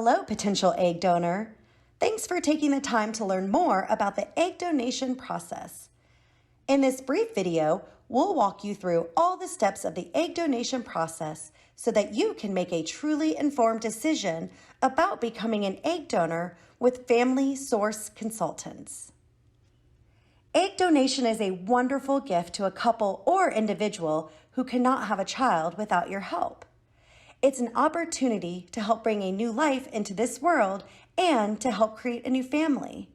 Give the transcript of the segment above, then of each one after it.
Hello, potential egg donor. Thanks for taking the time to learn more about the egg donation process. In this brief video, we'll walk you through all the steps of the egg donation process so that you can make a truly informed decision about becoming an egg donor with Family Source Consultants. Egg donation is a wonderful gift to a couple or individual who cannot have a child without your help. It's an opportunity to help bring a new life into this world and to help create a new family.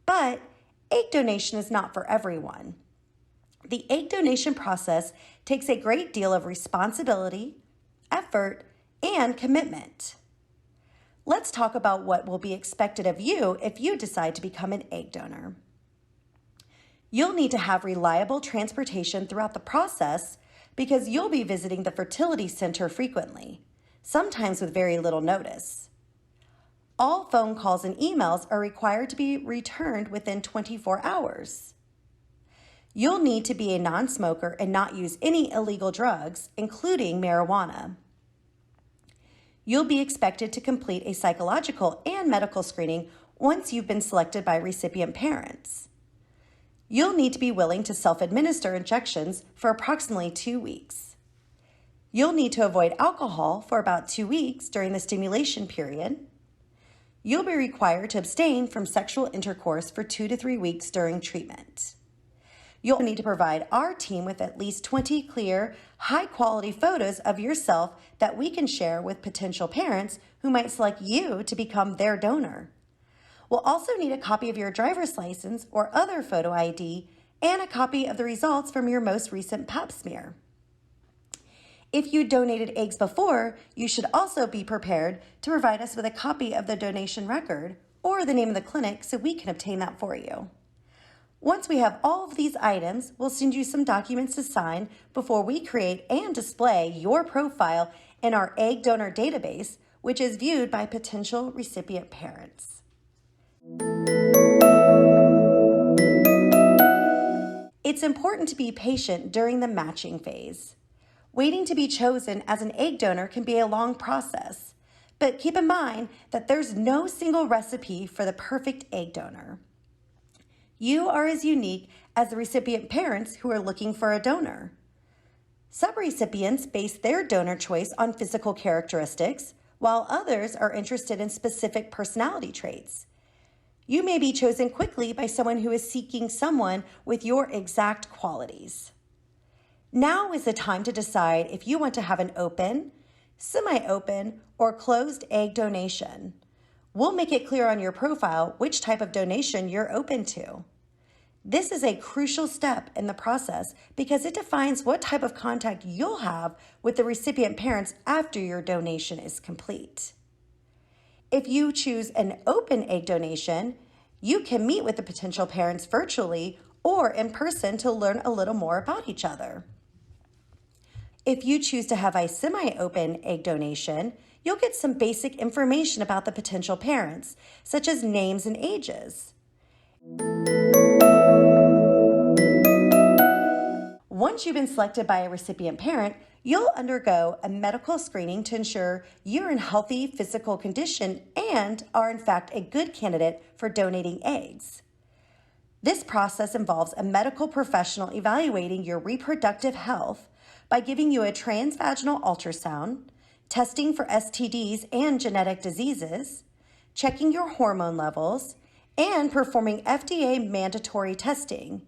But egg donation is not for everyone. The egg donation process takes a great deal of responsibility, effort, and commitment. Let's talk about what will be expected of you if you decide to become an egg donor. You'll need to have reliable transportation throughout the process because you'll be visiting the fertility center frequently, sometimes with very little notice. All phone calls and emails are required to be returned within 24 hours. You'll need to be a non-smoker and not use any illegal drugs, including marijuana. You'll be expected to complete a psychological and medical screening once you've been selected by recipient parents. You'll need to be willing to self-administer injections for approximately 2 weeks. You'll need to avoid alcohol for about 2 weeks during the stimulation period. You'll be required to abstain from sexual intercourse for 2 to 3 weeks during treatment. You'll need to provide our team with at least 20 clear, high-quality photos of yourself that we can share with potential parents who might select you to become their donor. We'll also need a copy of your driver's license or other photo ID and a copy of the results from your most recent pap smear. If you donated eggs before, you should also be prepared to provide us with a copy of the donation record or the name of the clinic so we can obtain that for you. Once we have all of these items, we'll send you some documents to sign before we create and display your profile in our egg donor database, which is viewed by potential recipient parents. It's important to be patient during the matching phase. Waiting to be chosen as an egg donor can be a long process, but keep in mind that there's no single recipe for the perfect egg donor. You are as unique as the recipient parents who are looking for a donor. Subrecipients base their donor choice on physical characteristics, while others are interested in specific personality traits. You may be chosen quickly by someone who is seeking someone with your exact qualities. Now is the time to decide if you want to have an open, semi-open, or closed egg donation. We'll make it clear on your profile which type of donation you're open to. This is a crucial step in the process because it defines what type of contact you'll have with the recipient parents after your donation is complete. If you choose an open egg donation, you can meet with the potential parents virtually or in person to learn a little more about each other. If you choose to have a semi-open egg donation, you'll get some basic information about the potential parents, such as names and ages. Once you've been selected by a recipient parent, you'll undergo a medical screening to ensure you're in healthy physical condition and are in fact a good candidate for donating eggs. This process involves a medical professional evaluating your reproductive health by giving you a transvaginal ultrasound, testing for STDs and genetic diseases, checking your hormone levels, and performing FDA mandatory testing.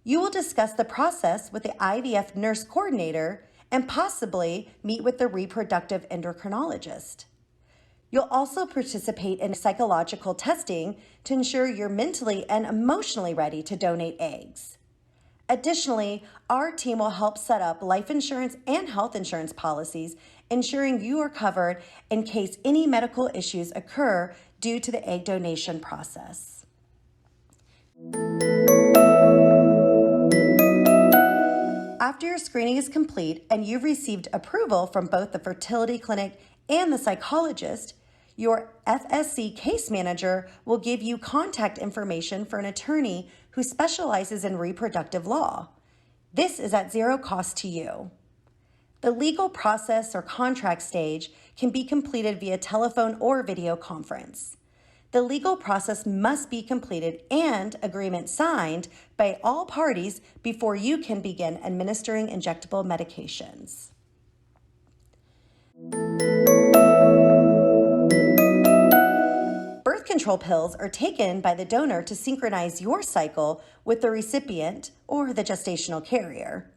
You will discuss the process with the IVF nurse coordinator and possibly meet with the reproductive endocrinologist. You'll also participate in psychological testing to ensure you're mentally and emotionally ready to donate eggs. Additionally, our team will help set up life insurance and health insurance policies, ensuring you are covered in case any medical issues occur due to the egg donation process. After your screening is complete and you've received approval from both the fertility clinic and the psychologist, your FSC case manager will give you contact information for an attorney who specializes in reproductive law. This is at zero cost to you. The legal process or contract stage can be completed via telephone or video conference. The legal process must be completed and agreement signed by all parties before you can begin administering injectable medications. Birth control pills are taken by the donor to synchronize your cycle with the recipient or the gestational carrier.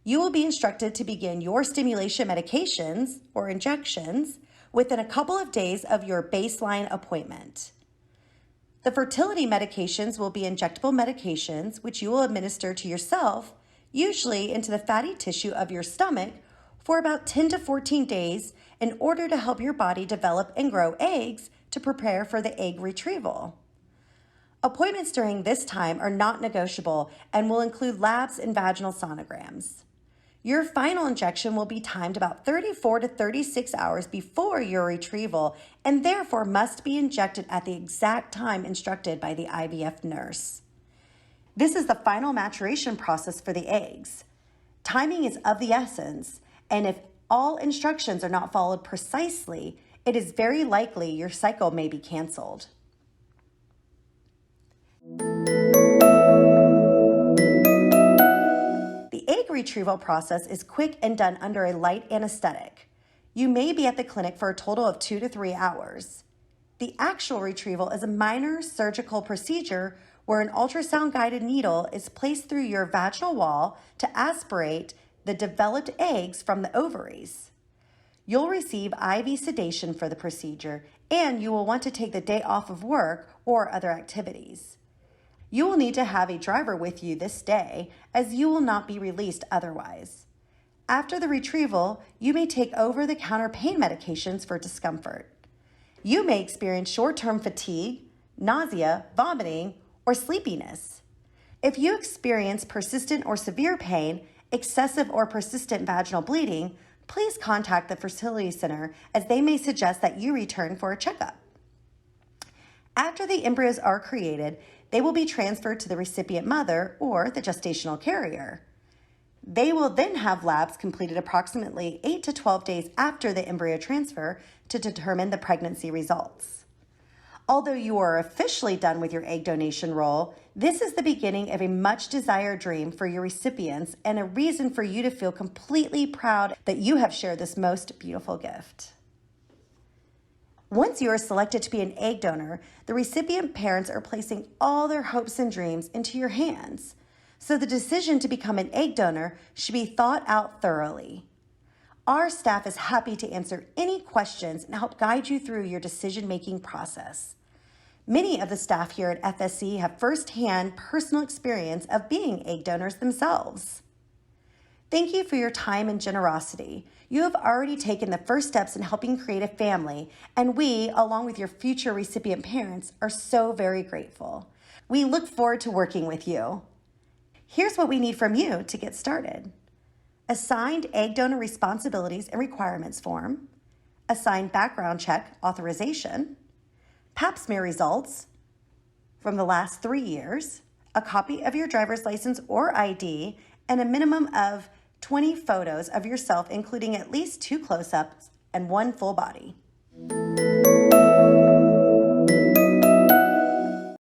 You will be instructed to begin your stimulation medications or injections within a couple of days of your baseline appointment. The fertility medications will be injectable medications which you will administer to yourself, usually into the fatty tissue of your stomach, for about 10 to 14 days in order to help your body develop and grow eggs to prepare for the egg retrieval. Appointments during this time are not negotiable and will include labs and vaginal sonograms. Your final injection will be timed about 34 to 36 hours before your retrieval and therefore must be injected at the exact time instructed by the IVF nurse. This is the final maturation process for the eggs. Timing is of the essence, and if all instructions are not followed precisely, it is very likely your cycle may be canceled. The egg retrieval process is quick and done under a light anesthetic. You may be at the clinic for a total of 2 to 3 hours. The actual retrieval is a minor surgical procedure where an ultrasound-guided needle is placed through your vaginal wall to aspirate the developed eggs from the ovaries. You'll receive IV sedation for the procedure, and you will want to take the day off of work or other activities. You will need to have a driver with you this day, as you will not be released otherwise. After the retrieval, you may take over-the-counter pain medications for discomfort. You may experience short-term fatigue, nausea, vomiting, or sleepiness. If you experience persistent or severe pain, excessive or persistent vaginal bleeding, please contact the fertility center as they may suggest that you return for a checkup. After the embryos are created, they will be transferred to the recipient mother or the gestational carrier. They will then have labs completed approximately 8 to 12 days after the embryo transfer to determine the pregnancy results. Although you are officially done with your egg donation role, this is the beginning of a much desired dream for your recipients and a reason for you to feel completely proud that you have shared this most beautiful gift. Once you are selected to be an egg donor, the recipient parents are placing all their hopes and dreams into your hands. So the decision to become an egg donor should be thought out thoroughly. Our staff is happy to answer any questions and help guide you through your decision-making process. Many of the staff here at FSC have firsthand personal experience of being egg donors themselves. Thank you for your time and generosity. You have already taken the first steps in helping create a family, and we, along with your future recipient parents, are so very grateful. We look forward to working with you. Here's what we need from you to get started. A signed egg donor responsibilities and requirements form, a signed background check authorization, Pap smear results from the last 3 years, a copy of your driver's license or ID, and a minimum of 20 photos of yourself, including at least 2 close-ups and 1 full body.